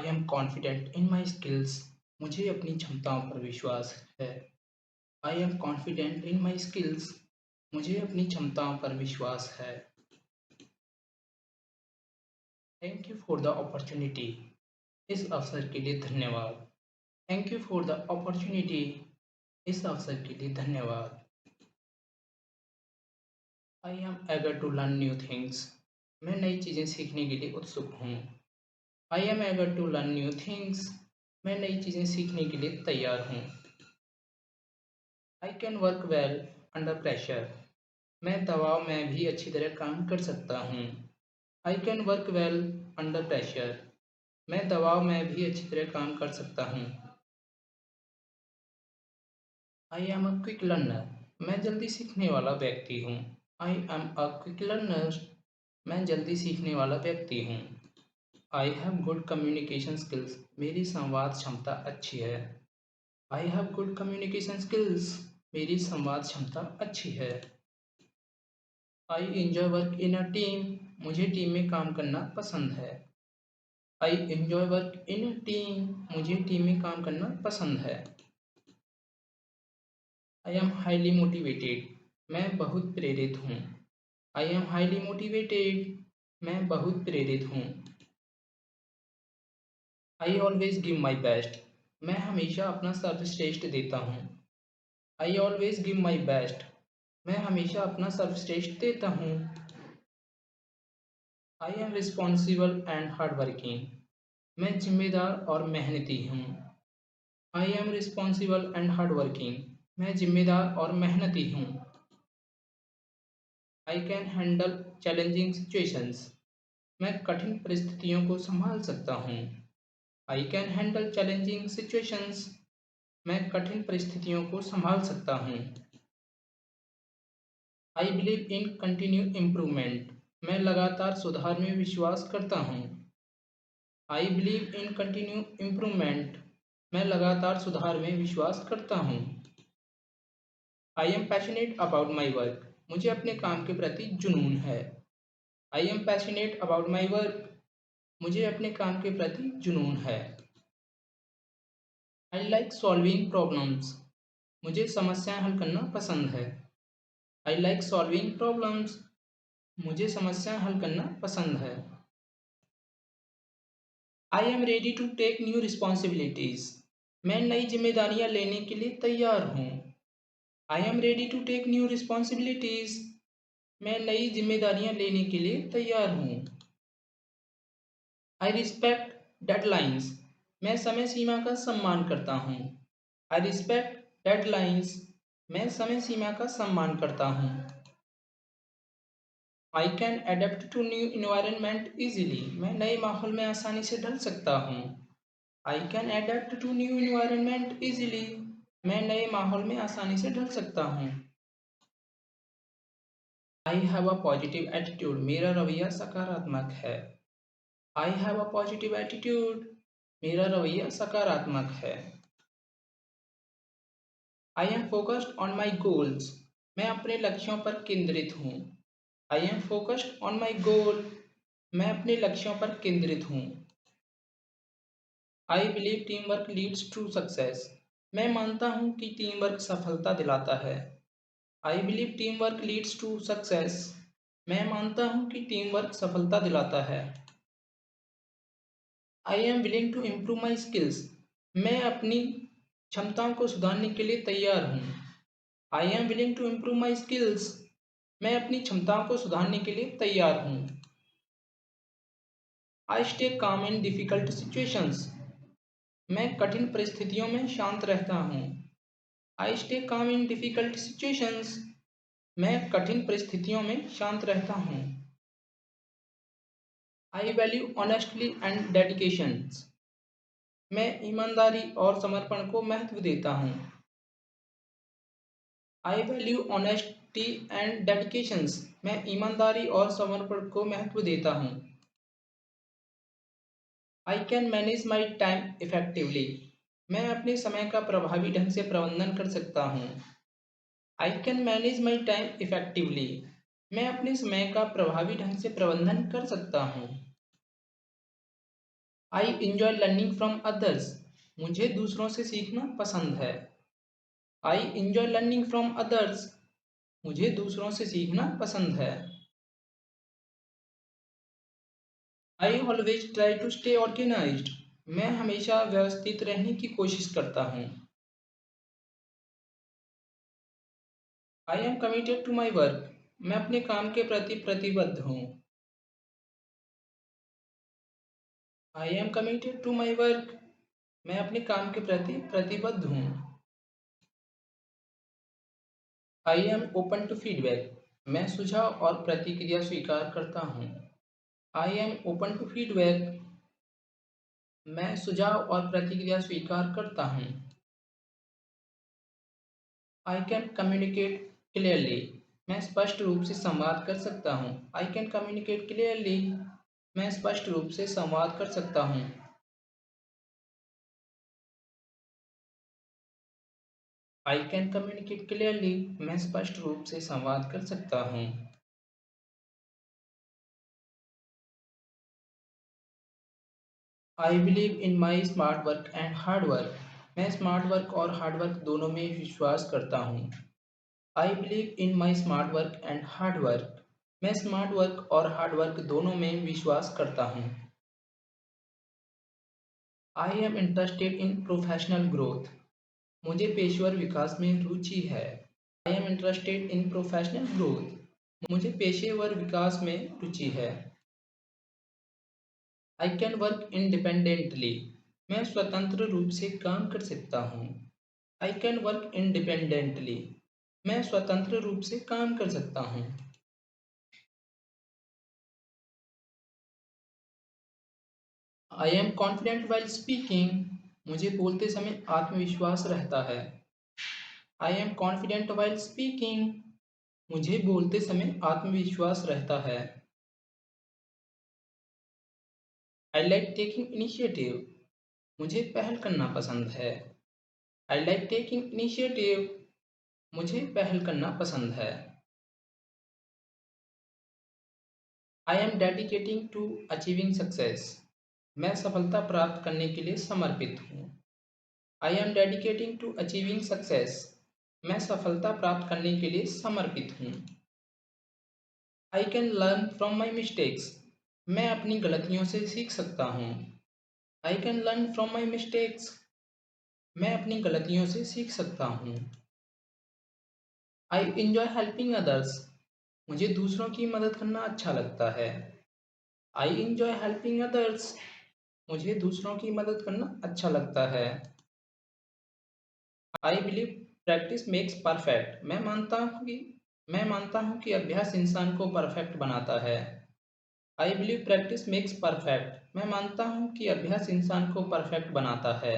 M confident in my skills. मुझे अपनी क्षमताओं पर विश्वास है। I am confident in my skills. मुझे अपनी क्षमताओं पर विश्वास है। Thank you for the opportunity. इस अवसर के लिए धन्यवाद। Thank you for the opportunity. इस अवसर के लिए धन्यवाद। I am eager to learn new things. मैं नई चीज़ें सीखने के लिए उत्सुक हूँ। I am eager to learn new things. मैं नई चीज़ें सीखने के लिए तैयार हूँ। I can work well under pressure. मैं दबाव में भी अच्छी तरह काम कर सकता हूँ। I can work well under pressure. मैं दबाव में भी अच्छी तरह काम कर सकता हूँ। I am a quick learner. मैं जल्दी सीखने वाला व्यक्ति हूँ। I am a quick learner. मैं जल्दी सीखने वाला व्यक्ति हूँ। I have good communication skills. मेरी संवाद क्षमता अच्छी है। I have good communication skills. मेरी संवाद क्षमता अच्छी है। I enjoy work in a team. मुझे टीम में काम करना पसंद है। I enjoy work in a team. मुझे टीम में काम करना पसंद है। I M highly motivated. मैं बहुत प्रेरित हूँ। I M highly motivated. मैं बहुत प्रेरित हूँ। I always give my best. मैं हमेशा अपना सर्वश्रेष्ठ देता हूँ। I always give my best. मैं हमेशा अपना सर्वश्रेष्ठ देता हूँ। I am responsible and hard working. मैं जिम्मेदार और मेहनती हूँ। I am responsible and hard working. मैं जिम्मेदार और मेहनती हूँ। I can handle challenging situations. मैं कठिन परिस्थितियों को संभाल सकता हूँ। I can handle challenging situations. मैं कठिन परिस्थितियों को संभाल सकता हूँ। I believe in continue improvement. मैं लगातार सुधार में विश्वास करता हूँ। I believe in continue improvement. मैं लगातार सुधार में विश्वास करता हूँ। I am passionate about my work. मुझे अपने काम के प्रति जुनून है। I am passionate about my work. मुझे अपने काम के प्रति जुनून है। I like solving problems. मुझे समस्याएं हल करना पसंद है। I like solving problems. मुझे समस्याएं हल करना पसंद है। I am ready to take new responsibilities. मैं नई जिम्मेदारियां लेने के लिए तैयार हूँ। I am ready to take new responsibilities. मैं नई जिम्मेदारियां लेने के लिए तैयार हूँ। I respect deadlines. मैं समय सीमा का सम्मान करता हूँ। I respect deadlines. मैं समय सीमा का सम्मान करता हूँ। I can adapt to new environment easily. मैं नए माहौल में आसानी से ढल सकता हूँ। I can adapt to new environment easily. मैं नए माहौल में आसानी से ढल सकता हूँ। I have a positive attitude. मेरा रवैया सकारात्मक है। I have a positive attitude. मेरा रवैया सकारात्मक है। I am focused on my goals. मैं अपने लक्ष्यों पर केंद्रित हूँ। I am focused on my goal. मैं अपने लक्ष्यों पर केंद्रित हूँ। I believe team work leads to success. मैं मानता हूँ कि टीम वर्क सफलता दिलाता है। I believe team work leads to success. मैं मानता हूँ कि टीम वर्क सफलता दिलाता है। I am willing to improve my skills. मैं अपनी क्षमताओं को सुधारने के लिए तैयार हूँ। I am willing to improve my skills. मैं अपनी क्षमताओं को सुधारने के लिए तैयार हूँ। I stay calm in difficult situations. मैं कठिन परिस्थितियों में शांत रहता हूँ। I stay calm in difficult situations. मैं कठिन परिस्थितियों में शांत रहता हूँ। I value honestly and dedications. मैं ईमानदारी और समर्पण को महत्व देता हूँ। I value honesty and dedications. मैं ईमानदारी और समर्पण को महत्व देता हूँ। I can manage my time effectively. मैं अपने समय का प्रभावी ढंग से प्रबंधन कर सकता हूँ। I can manage my time effectively. मैं अपने समय का प्रभावी ढंग से प्रबंधन कर सकता हूँ। I enjoy learning from others. मुझे दूसरों से सीखना पसंद है। I enjoy learning from others. मुझे दूसरों से सीखना पसंद है। I always try to stay organised. मैं हमेशा व्यवस्थित रहने की कोशिश करता हूँ। I am committed to my work. मैं अपने काम के प्रति प्रतिबद्ध हूँ। I am committed to my work. मैं अपने काम के प्रति प्रतिबद्ध हूँ। I am open to feedback. मैं सुझाव और प्रतिक्रिया स्वीकार करता हूँ। I am open to feedback. मैं सुझाव और प्रतिक्रिया स्वीकार करता हूँ। I can communicate clearly. मैं स्पष्ट रूप से संवाद कर सकता हूँ। I can communicate clearly. मैं स्पष्ट रूप से संवाद कर सकता हूँ। I can communicate clearly. मैं स्पष्ट रूप से संवाद कर सकता हूँ। I believe in my smart work and hard work. मैं स्मार्ट वर्क और हार्ड वर्क दोनों में विश्वास करता हूँ। I believe in my smart work and hard work. मैं स्मार्ट वर्क और हार्ड वर्क दोनों में विश्वास करता हूँ। I am interested in professional growth. मुझे पेशेवर विकास में रुचि है। I am interested in professional growth. मुझे पेशेवर विकास में रुचि है। I can work independently. मैं स्वतंत्र रूप से काम कर सकता हूँ। I can work independently. मैं स्वतंत्र रूप से काम कर सकता हूँ। I am confident while speaking. मुझे बोलते समय आत्मविश्वास रहता है। I am confident while speaking. मुझे बोलते समय आत्मविश्वास रहता है। I like taking initiative. मुझे पहल करना पसंद है। I like taking initiative. मुझे पहल करना पसंद है। I am dedicating to achieving success. मैं सफलता प्राप्त करने के लिए समर्पित हूँ। I am dedicating to achieving success. मैं सफलता प्राप्त करने के लिए समर्पित हूँ। I can learn from my mistakes. मैं अपनी गलतियों से सीख सकता हूँ। I can learn from my mistakes. मैं अपनी गलतियों से सीख सकता हूँ। I enjoy helping others. मुझे दूसरों की मदद करना अच्छा लगता है। I enjoy helping others. मुझे दूसरों की मदद करना अच्छा लगता है। I believe practice makes perfect. मैं मानता हूँ कि अभ्यास इंसान को परफेक्ट बनाता है। I believe practice makes perfect. मैं मानता हूँ कि अभ्यास इंसान को परफेक्ट बनाता है।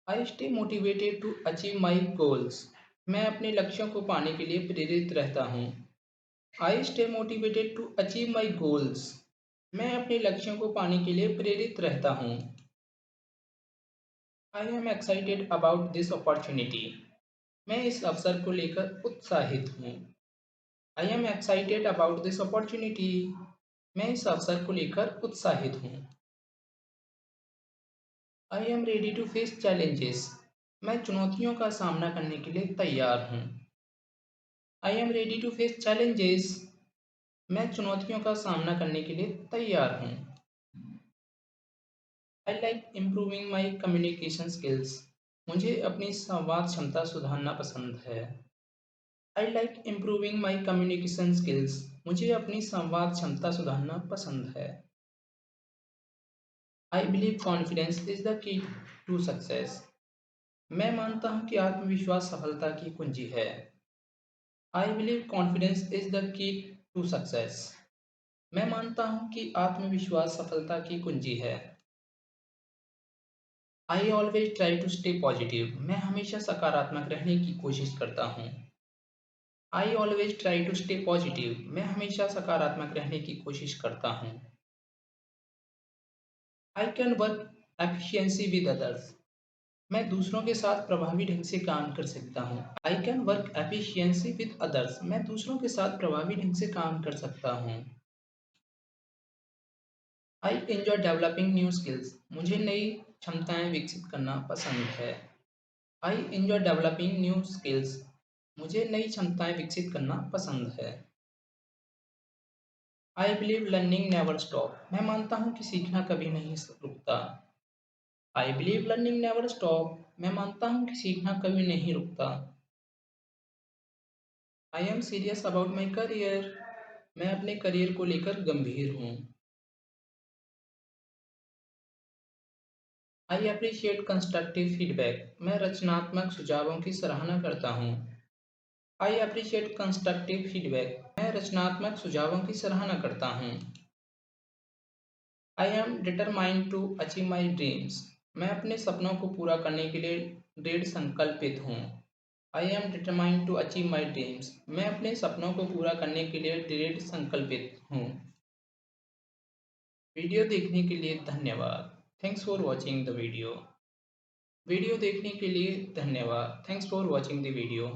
I stay motivated to achieve my goals. मैं अपने लक्ष्यों को पाने के लिए प्रेरित रहता हूँ। I stay motivated to achieve my goals. मैं अपने लक्ष्यों को पाने के लिए प्रेरित रहता हूँ। I am excited about this opportunity. मैं इस अवसर को लेकर उत्साहित हूँ। I am excited about this opportunity. मैं इस अवसर को लेकर उत्साहित हूँ। I am ready to face challenges. मैं चुनौतियों का सामना करने के लिए तैयार हूँ। I am ready to face challenges. मैं चुनौतियों का सामना करने के लिए तैयार हूँ। I like improving my communication skills. मुझे अपनी संवाद क्षमता सुधारना पसंद है। I like improving my communication skills. मुझे अपनी संवाद क्षमता सुधारना पसंद है। I believe confidence is the key to success. मैं मानता हूँ कि आत्मविश्वास सफलता की कुंजी है। I believe confidence is the key to success. मैं मानता हूँ कि आत्मविश्वास सफलता की कुंजी है। I always try to stay positive. मैं हमेशा सकारात्मक रहने की कोशिश करता हूँ। I always try to stay positive. मैं हमेशा सकारात्मक रहने की कोशिश करता हूँ। I can work efficiency with others. मैं दूसरों के साथ प्रभावी ढंग से काम कर सकता हूँ। I can work efficiency with others. मैं दूसरों के साथ प्रभावी ढंग से काम कर सकता हूँ। I enjoy developing new skills. मुझे नई क्षमताएं विकसित करना पसंद है। I enjoy developing new skills. मुझे नई क्षमताएं विकसित करना पसंद है। I believe learning never stop. मैं मानता हूँ कि सीखना कभी नहीं रुकता। I believe learning never stop. मैं मानता हूँ कि सीखना कभी नहीं रुकता। I am serious about my career. मैं अपने करियर को लेकर गंभीर हूँ। I appreciate constructive feedback. मैं रचनात्मक सुझावों की सराहना करता हूँ। I appreciate constructive feedback. मैं रचनात्मक सुझावों की सराहना करता हूँ। I am determined to achieve my dreams. मैं अपने सपनों को पूरा करने के लिए दृढ़ संकल्पित हूँ। I am determined to achieve my dreams. मैं अपने सपनों को पूरा करने के लिए दृढ़ संकल्पित हूँ। वीडियो देखने के लिए धन्यवाद। Thanks for watching the video. Video देखने के लिए धन्यवाद। Thanks for watching the video.